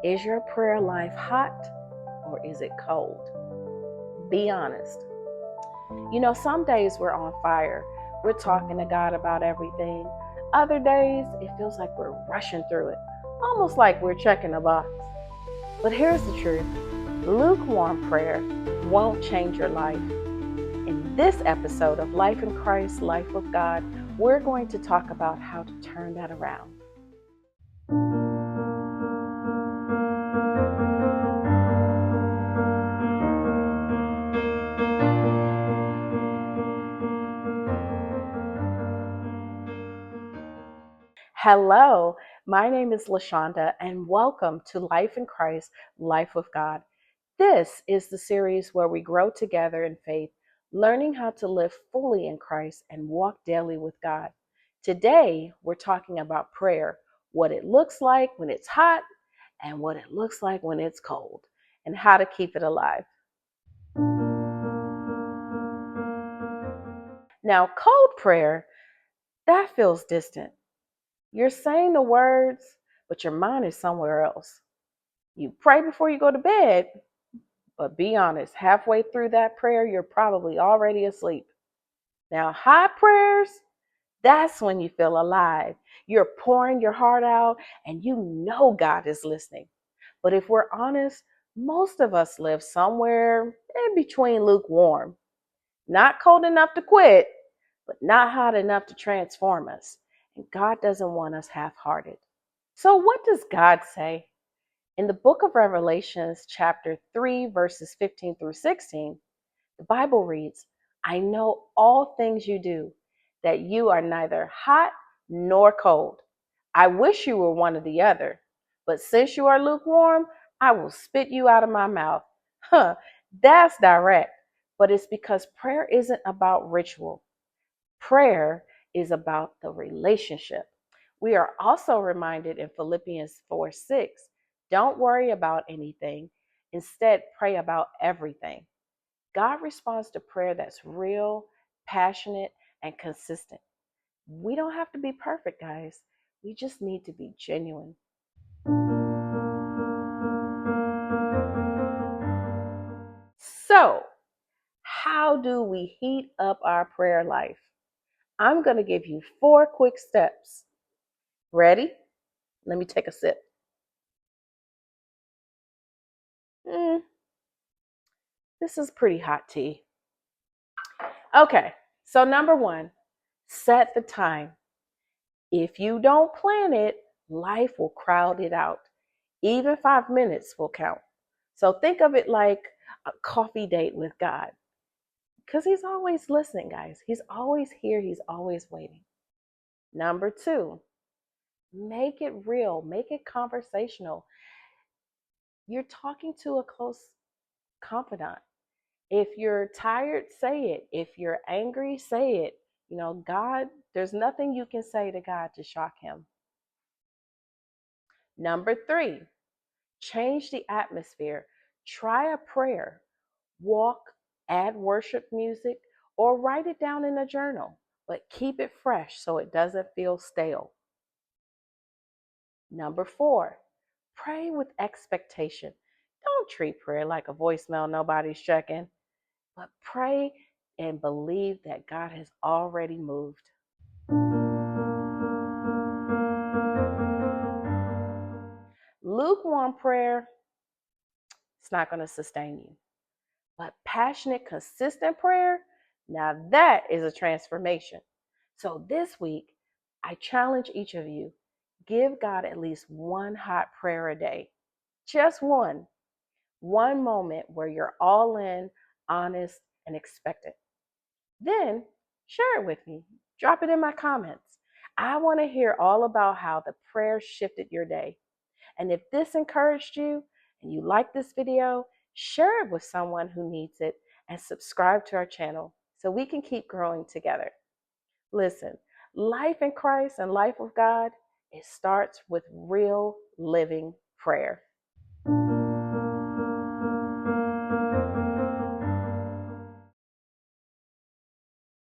Is your prayer life hot or is it cold? Be honest. Some days we're on fire. We're talking to God about everything. Other days, it feels like we're rushing through it, almost like we're checking a box. But here's the truth. Lukewarm prayer won't change your life. In this episode of Life in Christ, Life with God, we're going to talk about how to turn that around. Hello, my name is LaShonda, and welcome to Life in Christ, Life with God. This is the series where we grow together in faith, learning how to live fully in Christ and walk daily with God. Today, we're talking about prayer, what it looks like when it's hot and what it looks like when it's cold, and how to keep it alive. Now, cold prayer, that feels distant. You're saying the words, but your mind is somewhere else. You pray before you go to bed, but be honest, halfway through that prayer, you're probably already asleep. Now, hot prayers, that's when you feel alive. You're pouring your heart out and you know God is listening. But if we're honest, most of us live somewhere in between lukewarm. Not cold enough to quit, but not hot enough to transform us. And God doesn't want us half-hearted. So what does God say? In the book of Revelations, chapter 3, verses 15 through 16, the Bible reads, I know all things you do, that you are neither hot nor cold. I wish you were one or the other, but since you are lukewarm, I will spit you out of my mouth. That's direct, but it's because prayer isn't about ritual. Prayer is about the relationship. We are also reminded in Philippians 4:6, don't worry about anything. Instead, pray about everything. God responds to prayer that's real, passionate, and consistent. We don't have to be perfect, guys. We just need to be genuine. So, how do we heat up our prayer life? I'm going to give you 4 quick steps. Ready? Let me take a sip. This is pretty hot tea. Okay, so number 1, set the time. If you don't plan it, life will crowd it out. Even 5 minutes will count. So think of it like a coffee date with God. Because He's always listening, guys. He's always here. He's always waiting. Number 2, make it real. Make it conversational. You're talking to a close confidant. If you're tired, say it. If you're angry, say it. God, there's nothing you can say to God to shock Him. Number 3, change the atmosphere. Try a prayer. Walk, add worship music, or write it down in a journal, but keep it fresh so it doesn't feel stale. Number 4, pray with expectation. Don't treat prayer like a voicemail nobody's checking, but pray and believe that God has already moved. Lukewarm prayer, it's not going to sustain you. But passionate, consistent prayer, now that is a transformation. So this week, I challenge each of you, give God at least one hot prayer a day. Just one. One moment where you're all in, honest, and expectant. Then share it with me. Drop it in my comments. I want to hear all about how the prayer shifted your day. And if this encouraged you and you like this video, share it with someone who needs it and subscribe to our channel so we can keep growing together. Listen, life in Christ and life with God, it starts with real living prayer.